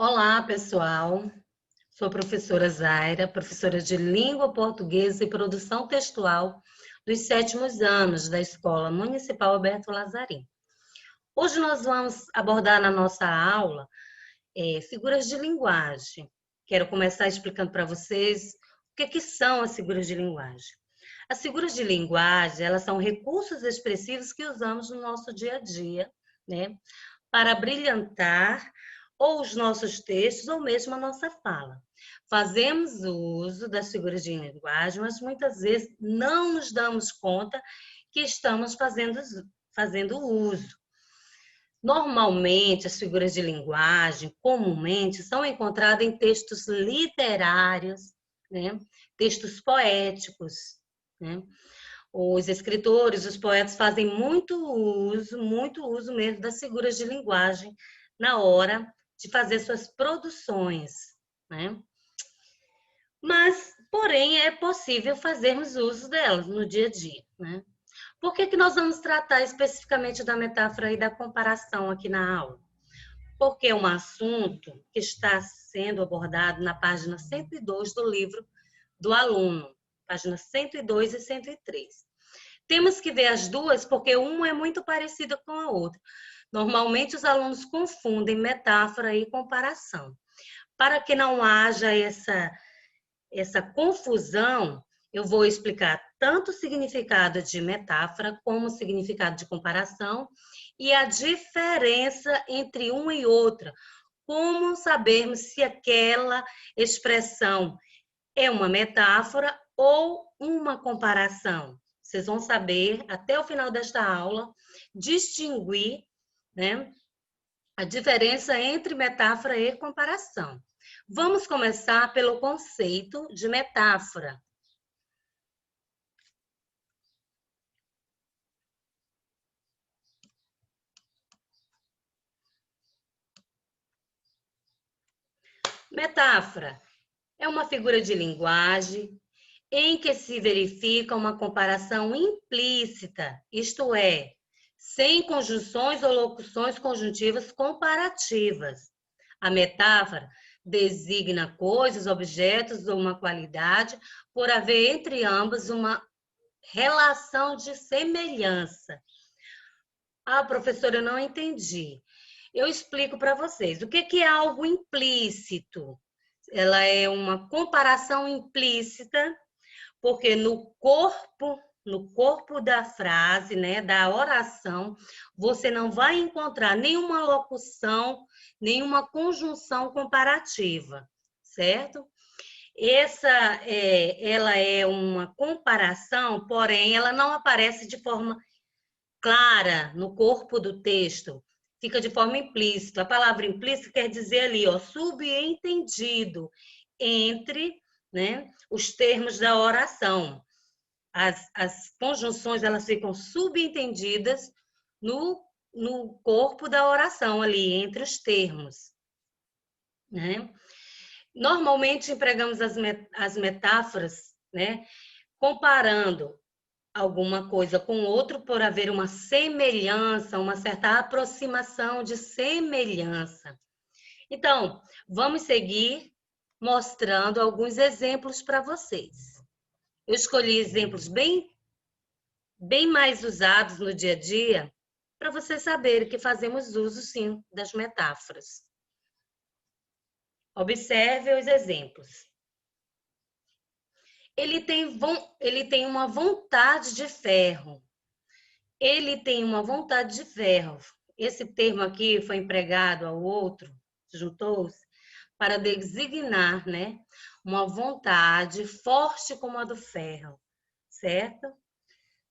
Olá, pessoal. Sou a professora Zaira, professora de Língua Portuguesa e Produção Textual dos 7º anos da Escola Municipal Alberto Lazarim. Hoje nós vamos abordar na nossa aula figuras de linguagem. Quero começar explicando para vocês o que são as figuras de linguagem. As figuras de linguagem, elas são recursos expressivos que usamos no nosso dia a dia, né, para brilhantar ou os nossos textos ou mesmo a nossa fala. Fazemos uso das figuras de linguagem, mas muitas vezes não nos damos conta que estamos fazendo uso. Normalmente, as figuras de linguagem, comumente, são encontradas em textos literários, né? Textos poéticos, né? Os escritores, os poetas fazem muito uso mesmo das figuras de linguagem na hora de fazer suas produções, né? Mas, porém, é possível fazermos uso delas no dia a dia, né? Por que nós vamos tratar especificamente da metáfora e da comparação aqui na aula? Porque é um assunto que está sendo abordado na página 102 do livro do aluno, páginas 102 e 103. Temos que ver as duas porque uma é muito parecida com a outra. Normalmente os alunos confundem metáfora e comparação. Para que não haja essa confusão, eu vou explicar tanto o significado de metáfora como o significado de comparação e a diferença entre uma e outra. Como sabermos se aquela expressão é uma metáfora ou uma comparação? Vocês vão saber, até o final desta aula, distinguir, né, a diferença entre metáfora e comparação. Vamos começar pelo conceito de metáfora. Metáfora é uma figura de linguagem em que se verifica uma comparação implícita, isto é, sem conjunções ou locuções conjuntivas comparativas. A metáfora designa coisas, objetos ou uma qualidade por haver entre ambas uma relação de semelhança. Ah, professora, eu não entendi. Eu explico para vocês. O que é algo implícito? Ela é uma comparação implícita, porque no corpo da frase, né, da oração, você não vai encontrar nenhuma locução, nenhuma conjunção comparativa, certo? Ela é uma comparação, porém, ela não aparece de forma clara no corpo do texto, fica de forma implícita. A palavra implícita quer dizer ali, ó, subentendido entre, né, os termos da oração. As conjunções elas ficam subentendidas no corpo da oração ali, entre os termos, né? Normalmente empregamos as metáforas, né, comparando alguma coisa com outro por haver uma semelhança, uma certa aproximação de semelhança. Então, vamos seguir mostrando alguns exemplos para vocês. Eu escolhi exemplos bem mais usados no dia a dia para vocês saberem que fazemos uso, sim, das metáforas. Observe os exemplos. Ele tem uma vontade de ferro. Ele tem uma vontade de ferro. Esse termo aqui foi empregado ao outro, juntou-se, para designar, né, uma vontade forte como a do ferro, certo?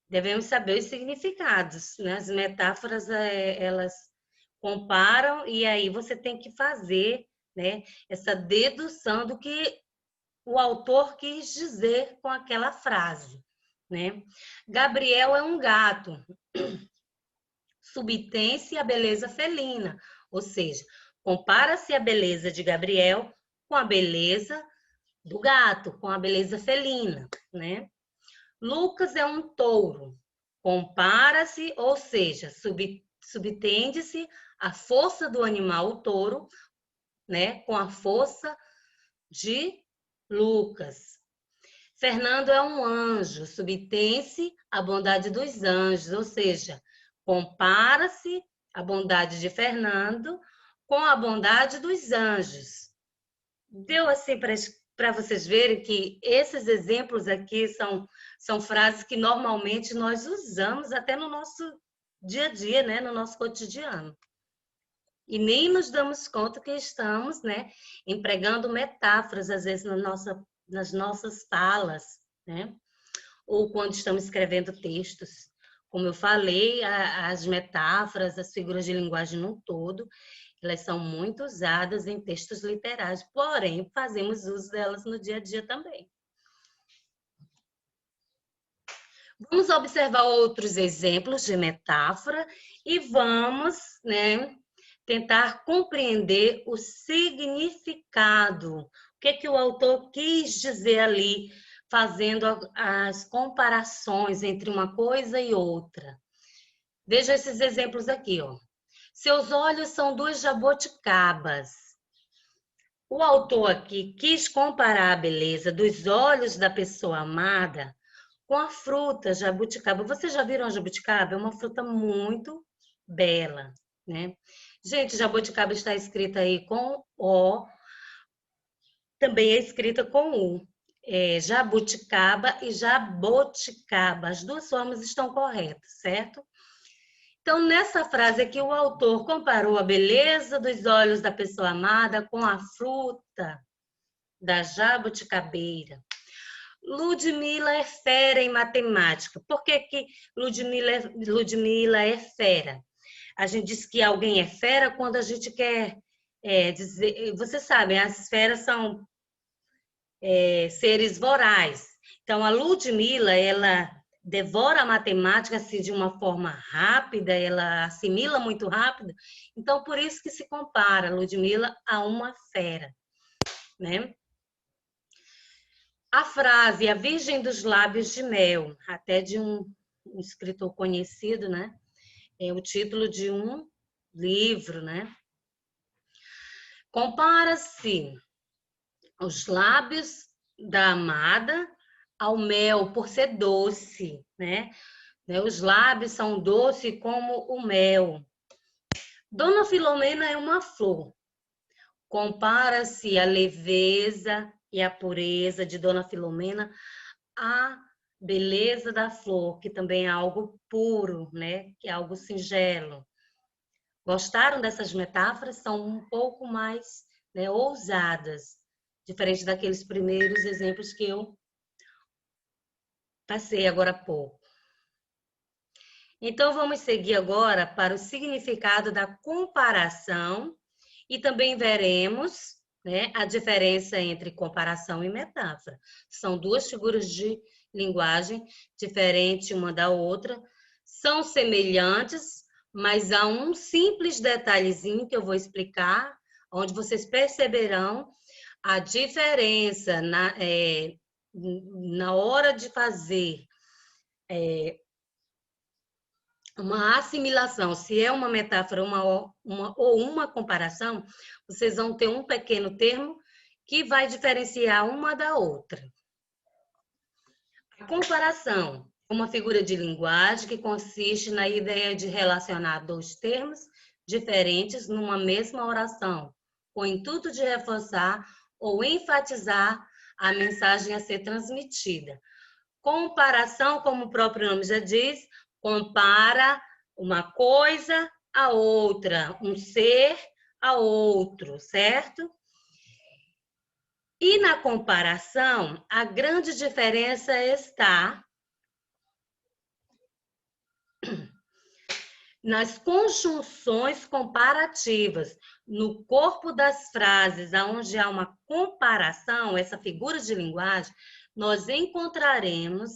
Devemos saber os significados, né? As metáforas, elas comparam e aí você tem que fazer, né, essa dedução do que o autor quis dizer com aquela frase, né? Gabriel é um gato. Subtém-se a beleza felina, ou seja, compara-se a beleza de Gabriel com a beleza do gato, com a beleza felina, né? Lucas é um touro. Compara-se, ou seja, subtende-se a força do animal, o touro, né, com a força de Lucas. Fernando é um anjo, subtém-se a bondade dos anjos, ou seja, compara-se a bondade de Fernando com a bondade dos anjos. Deu assim para vocês verem que esses exemplos aqui são frases que normalmente nós usamos até no nosso dia a dia, né, no nosso cotidiano. E nem nos damos conta que estamos, né, empregando metáforas, às vezes, nas nossas falas, né? Ou quando estamos escrevendo textos. Como eu falei, as metáforas, as figuras de linguagem no todo, elas são muito usadas em textos literários, porém, fazemos uso delas no dia a dia também. Vamos observar outros exemplos de metáfora e vamos, né, tentar compreender o significado. O que o autor quis dizer ali, fazendo as comparações entre uma coisa e outra. Veja esses exemplos aqui, ó. Seus olhos são duas jabuticabas. O autor aqui quis comparar a beleza dos olhos da pessoa amada com a fruta jabuticaba. Vocês já viram a jabuticaba? É uma fruta muito bela, né? Gente, jabuticaba está escrita aí com O, também é escrita com U. Jabuticaba e jaboticaba, as duas formas estão corretas, certo? Então, nessa frase aqui, o autor comparou a beleza dos olhos da pessoa amada com a fruta da jabuticabeira. Ludmila é fera em matemática. Por que Ludmila é fera? A gente diz que alguém é fera quando a gente quer dizer... Vocês sabem, as feras são seres vorazes. Então, a Ludmila, ela devora a matemática assim, de uma forma rápida, ela assimila muito rápido. Então, por isso que se compara Ludmila a uma fera, né? A frase, a Virgem dos Lábios de Mel, até de um escritor conhecido, né? É o título de um livro, né? Compara-se os lábios da amada ao mel, por ser doce, né? Os lábios são doces como o mel. Dona Filomena é uma flor. Compara-se a leveza e a pureza de Dona Filomena à beleza da flor, que também é algo puro, né? Que é algo singelo. Gostaram dessas metáforas? São um pouco mais, né, ousadas, diferente daqueles primeiros exemplos que eu passei agora há pouco. Então, vamos seguir agora para o significado da comparação e também veremos, né, a diferença entre comparação e metáfora. São duas figuras de linguagem diferentes uma da outra, são semelhantes, mas há um simples detalhezinho que eu vou explicar, onde vocês perceberão a diferença na hora de fazer uma assimilação, se é uma metáfora ou uma comparação, vocês vão ter um pequeno termo que vai diferenciar uma da outra. A comparação é uma figura de linguagem que consiste na ideia de relacionar dois termos diferentes numa mesma oração, com o intuito de reforçar ou enfatizar a mensagem a ser transmitida. Comparação, como o próprio nome já diz, compara uma coisa a outra, um ser a outro, certo? E na comparação, a grande diferença está nas conjunções comparativas, no corpo das frases, onde há uma comparação, essa figura de linguagem, nós encontraremos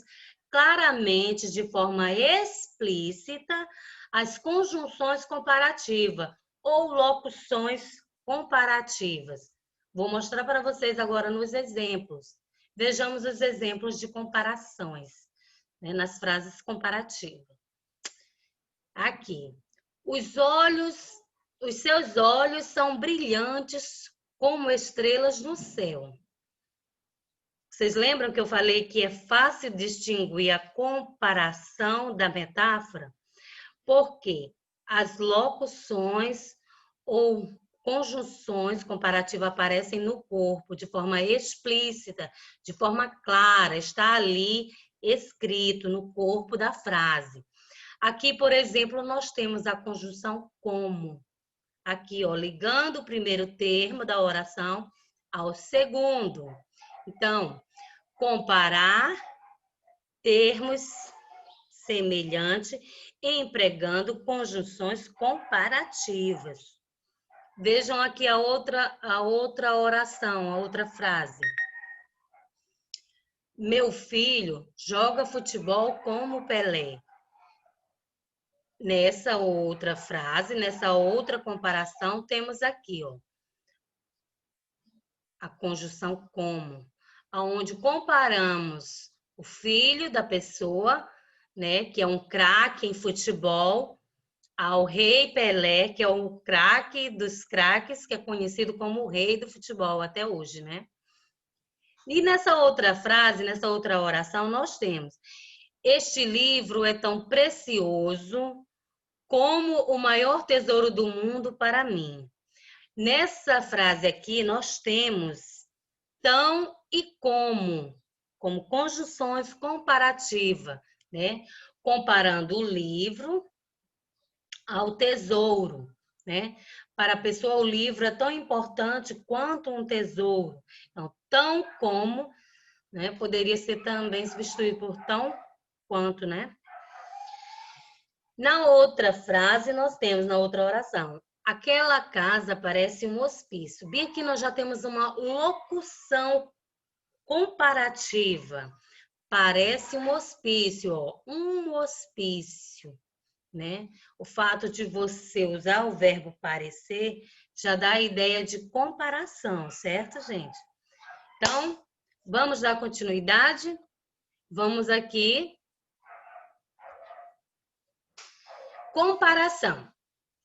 claramente, de forma explícita, as conjunções comparativas ou locuções comparativas. Vou mostrar para vocês agora nos exemplos. Vejamos os exemplos de comparações, né, nas frases comparativas. Aqui. Os seus olhos são brilhantes como estrelas no céu. Vocês lembram que eu falei que é fácil distinguir a comparação da metáfora? Porque as locuções ou conjunções comparativas aparecem no corpo de forma explícita, de forma clara, está ali escrito no corpo da frase. Aqui, por exemplo, nós temos a conjunção como. Aqui, ó, ligando o primeiro termo da oração ao segundo. Então, comparar termos semelhantes, empregando conjunções comparativas. Vejam aqui a outra oração, a outra frase. Meu filho joga futebol como Pelé. Nessa outra frase, nessa outra comparação, temos aqui, ó, a conjunção como, aonde comparamos o filho da pessoa, né, que é um craque em futebol, ao rei Pelé, que é o craque dos craques, que é conhecido como o rei do futebol até hoje, né? E nessa outra frase, nessa outra oração, nós temos: este livro é tão precioso como o maior tesouro do mundo para mim. Nessa frase aqui, nós temos tão e como conjunções comparativas, né? Comparando o livro ao tesouro, né? Para a pessoa, o livro é tão importante quanto um tesouro. Então, tão como, né? Poderia ser também substituído por tão quanto, né? Na outra frase, nós temos, na outra oração, aquela casa parece um hospício. Bem aqui nós já temos uma locução comparativa. Parece um hospício, ó, um hospício, né? O fato de você usar o verbo parecer já dá a ideia de comparação, certo, gente? Então, vamos dar continuidade? Vamos aqui. Comparação.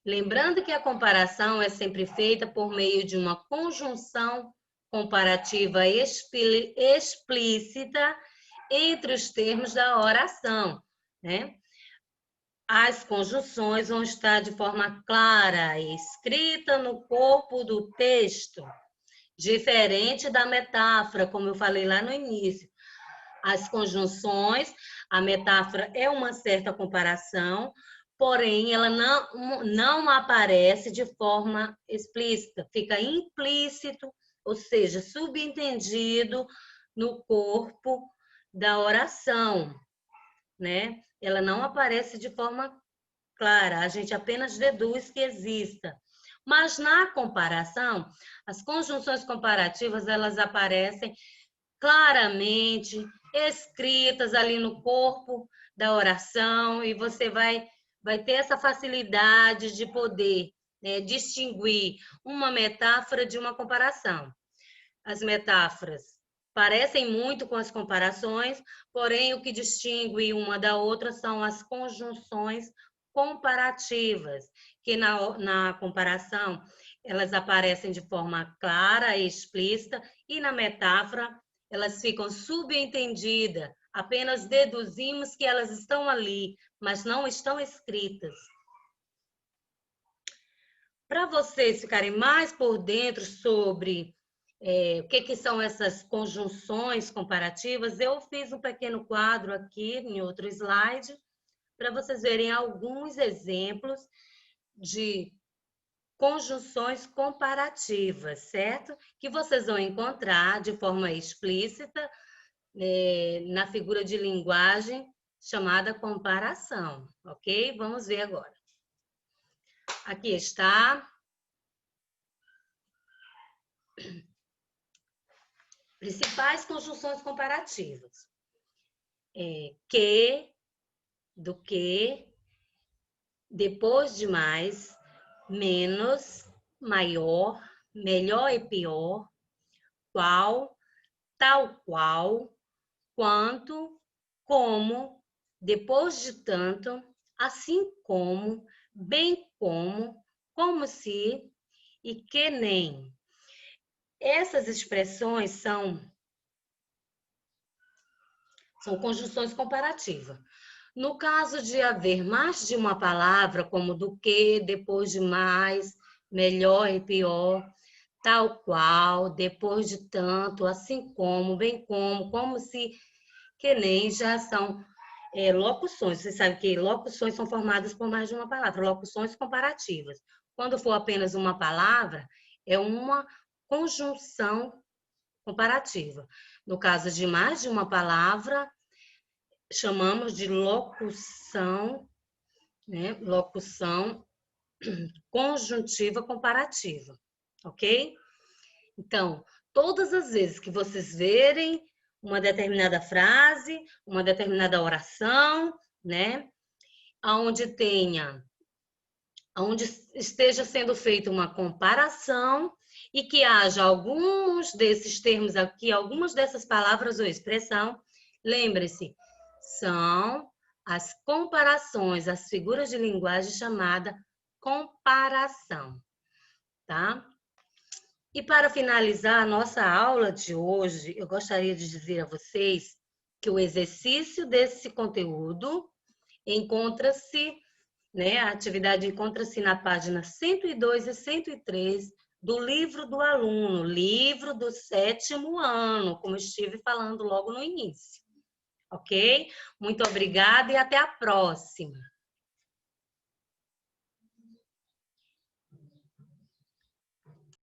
Lembrando que a comparação é sempre feita por meio de uma conjunção comparativa explícita entre os termos da oração, né? As conjunções vão estar de forma clara e escrita no corpo do texto, diferente da metáfora, como eu falei lá no início. As conjunções, a metáfora é uma certa comparação, porém ela não aparece de forma explícita, fica implícito, ou seja, subentendido no corpo da oração, né? Ela não aparece de forma clara, a gente apenas deduz que exista. Mas na comparação, as conjunções comparativas, elas aparecem claramente, escritas ali no corpo da oração, e você vai ter essa facilidade de poder, né, distinguir uma metáfora de uma comparação. As metáforas parecem muito com as comparações, porém o que distingue uma da outra são as conjunções comparativas, que na comparação elas aparecem de forma clara e explícita, e na metáfora elas ficam subentendidas, apenas deduzimos que elas estão ali, mas não estão escritas. Para vocês ficarem mais por dentro sobre o que são essas conjunções comparativas, eu fiz um pequeno quadro aqui, em outro slide, para vocês verem alguns exemplos de conjunções comparativas, certo? Que vocês vão encontrar de forma explícita na figura de linguagem chamada comparação, ok? Vamos ver agora. Aqui está. Principais conjunções comparativas. Que, do que, depois de mais, menos, maior, melhor e pior, qual, tal qual, quanto, como, depois de tanto, assim como, bem como se e que nem. Essas expressões são conjunções comparativas. No caso de haver mais de uma palavra, como do que, depois de mais, melhor e pior, tal qual, depois de tanto, assim como, bem como se, que nem, já são locuções. Você sabe que locuções são formadas por mais de uma palavra, locuções comparativas. Quando for apenas uma palavra, é uma conjunção comparativa. No caso de mais de uma palavra, chamamos de locução, né? Locução conjuntiva comparativa, ok? Então, todas as vezes que vocês verem uma determinada frase, uma determinada oração, né? Onde esteja sendo feita uma comparação e que haja alguns desses termos aqui, algumas dessas palavras ou expressão, lembre-se, são as comparações, as figuras de linguagem chamada comparação, tá? E para finalizar a nossa aula de hoje, eu gostaria de dizer a vocês que o exercício desse conteúdo encontra-se, né, a atividade encontra-se na página 102 e 103 do livro do aluno, livro do 7º ano, como estive falando logo no início. Ok? Muito obrigada e até a próxima.